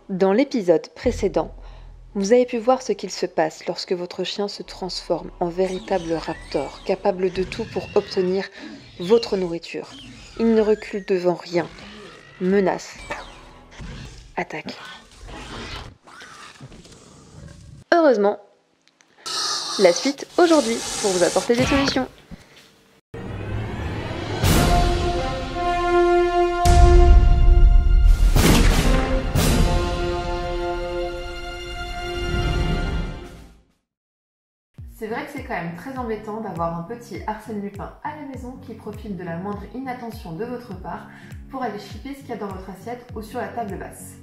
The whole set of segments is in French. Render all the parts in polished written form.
Dans l'épisode précédent, vous avez pu voir ce qu'il se passe lorsque votre chien se transforme en véritable raptor, capable de tout pour obtenir votre nourriture. Il ne recule devant rien, menace, attaque. Heureusement, la suite aujourd'hui pour vous apporter des solutions. C'est vrai que c'est quand même très embêtant d'avoir un petit Arsène Lupin à la maison qui profite de la moindre inattention de votre part pour aller chipper ce qu'il y a dans votre assiette ou sur la table basse.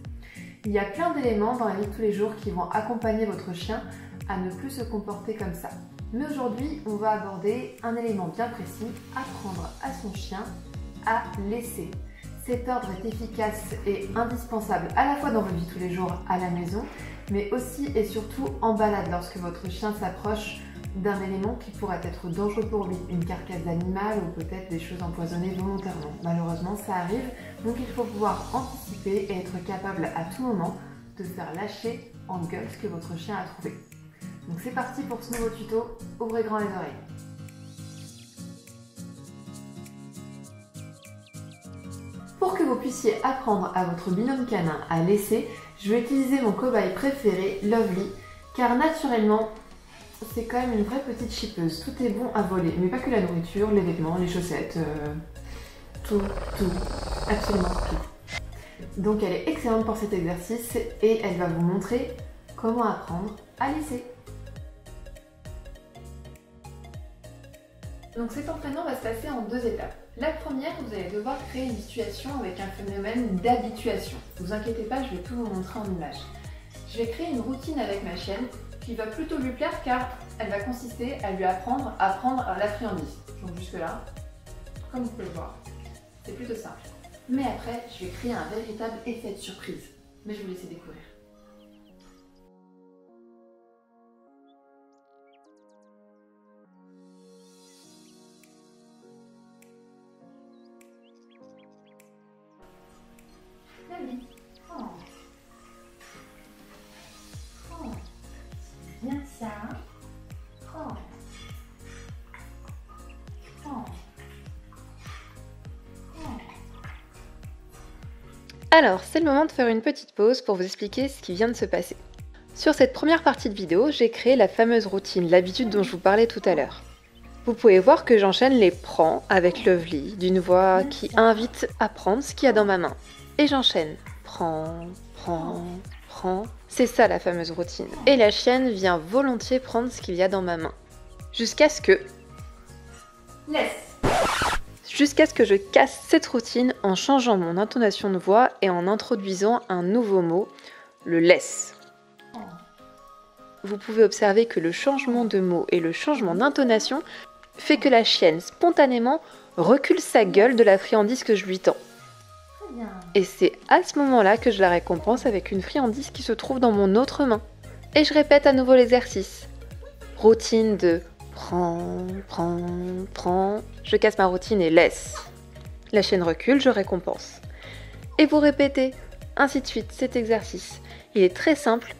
Il y a plein d'éléments dans la vie de tous les jours qui vont accompagner votre chien à ne plus se comporter comme ça. Mais aujourd'hui, on va aborder un élément bien précis, apprendre à son chien à laisser. Cet ordre est efficace et indispensable à la fois dans votre vie de tous les jours à la maison, mais aussi et surtout en balade lorsque votre chien s'approche d'un élément qui pourrait être dangereux pour lui, une carcasse d'animal ou peut-être des choses empoisonnées volontairement. Malheureusement, ça arrive, donc il faut pouvoir anticiper et être capable à tout moment de faire lâcher en gueule ce que votre chien a trouvé. Donc c'est parti pour ce nouveau tuto, ouvrez grand les oreilles. Pour que vous puissiez apprendre à votre binôme canin à laisser, je vais utiliser mon cobaye préféré, Lovely, car naturellement, c'est quand même une vraie petite chippeuse. Tout est bon à voler, mais pas que la nourriture, les vêtements, les chaussettes, tout, absolument tout. Donc elle est excellente pour cet exercice et elle va vous montrer comment apprendre à laisser. Donc cet entraînement va se passer en deux étapes. La première, vous allez devoir créer une situation avec un phénomène d'habituation. Ne vous inquiétez pas, je vais tout vous montrer en images. Je vais créer une routine avec ma chienne qui va plutôt lui plaire car elle va consister à lui apprendre à prendre la friandise. Donc jusque là, comme vous pouvez le voir, c'est plutôt simple. Mais après, je vais créer un véritable effet de surprise. Mais je vais vous laisser découvrir. Lovely. Oh. Oh. Bien ça. Oh. Oh. Oh. Alors, c'est le moment de faire une petite pause pour vous expliquer ce qui vient de se passer. Sur cette première partie de vidéo, j'ai créé la fameuse routine, l'habitude dont je vous parlais tout à l'heure. Vous pouvez voir que j'enchaîne les prends avec Lovely, d'une voix qui invite à prendre ce qu'il y a dans ma main. Et j'enchaîne. Prends, prends, prends. C'est ça la fameuse routine. Et la chienne vient volontiers prendre ce qu'il y a dans ma main. Jusqu'à ce que... Laisse. Jusqu'à ce que je casse cette routine en changeant mon intonation de voix et en introduisant un nouveau mot, le laisse. Vous pouvez observer que le changement de mot et le changement d'intonation fait que la chienne spontanément recule sa gueule de la friandise que je lui tends. Et c'est à ce moment-là que je la récompense avec une friandise qui se trouve dans mon autre main. Et je répète à nouveau l'exercice. Routine de prends, prends, prends. Je casse ma routine et laisse. La chienne recule, je récompense. Et vous répétez, ainsi de suite, cet exercice. Il est très simple,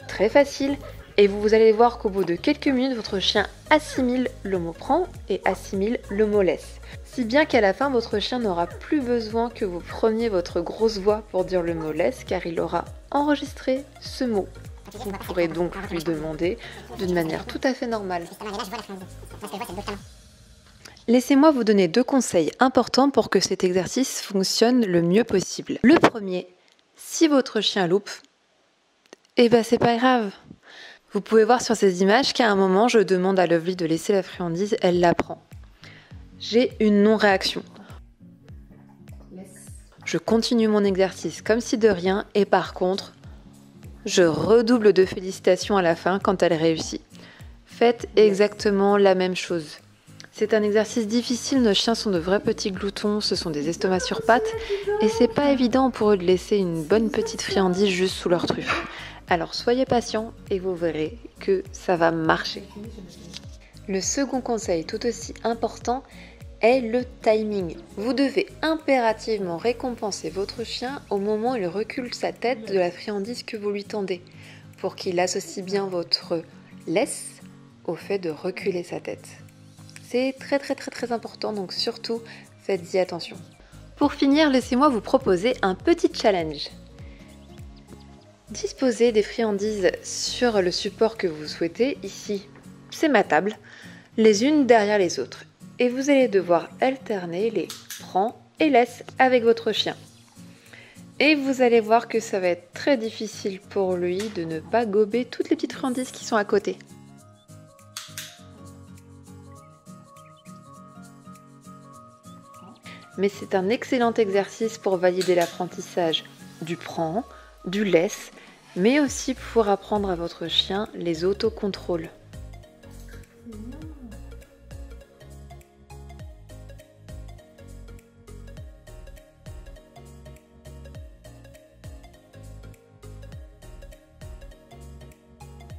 très facile, et vous allez voir qu'au bout de quelques minutes, votre chien assimile le mot prend et assimile le mot laisse. Si bien qu'à la fin, votre chien n'aura plus besoin que vous preniez votre grosse voix pour dire le mot laisse, car il aura enregistré ce mot. Vous pourrez donc lui demander d'une manière tout à fait normale. Laissez-moi vous donner 2 conseils importants pour que cet exercice fonctionne le mieux possible. Le premier, si votre chien loupe, eh ben c'est pas grave. Vous pouvez voir sur ces images qu'à un moment, je demande à Lovely de laisser la friandise, elle la prend. J'ai une non-réaction. Je continue mon exercice comme si de rien et par contre, je redouble de félicitations à la fin quand elle réussit. Faites exactement la même chose. C'est un exercice difficile, nos chiens sont de vrais petits gloutons, ce sont des estomacs sur pattes et c'est pas évident pour eux de laisser une bonne petite friandise juste sous leur truffe. Alors soyez patient et vous verrez que ça va marcher. Le second conseil tout aussi important est le timing. Vous devez impérativement récompenser votre chien au moment où il recule sa tête de la friandise que vous lui tendez, pour qu'il associe bien votre laisse au fait de reculer sa tête. C'est très important, donc surtout faites-y attention. Pour finir, laissez-moi vous proposer un petit challenge. Disposez des friandises sur le support que vous souhaitez. Ici, c'est ma table, les unes derrière les autres. Et vous allez devoir alterner les prends et laisse avec votre chien. Et vous allez voir que ça va être très difficile pour lui de ne pas gober toutes les petites friandises qui sont à côté. Mais c'est un excellent exercice pour valider l'apprentissage du prends, du laisse, mais aussi pour apprendre à votre chien les autocontrôles.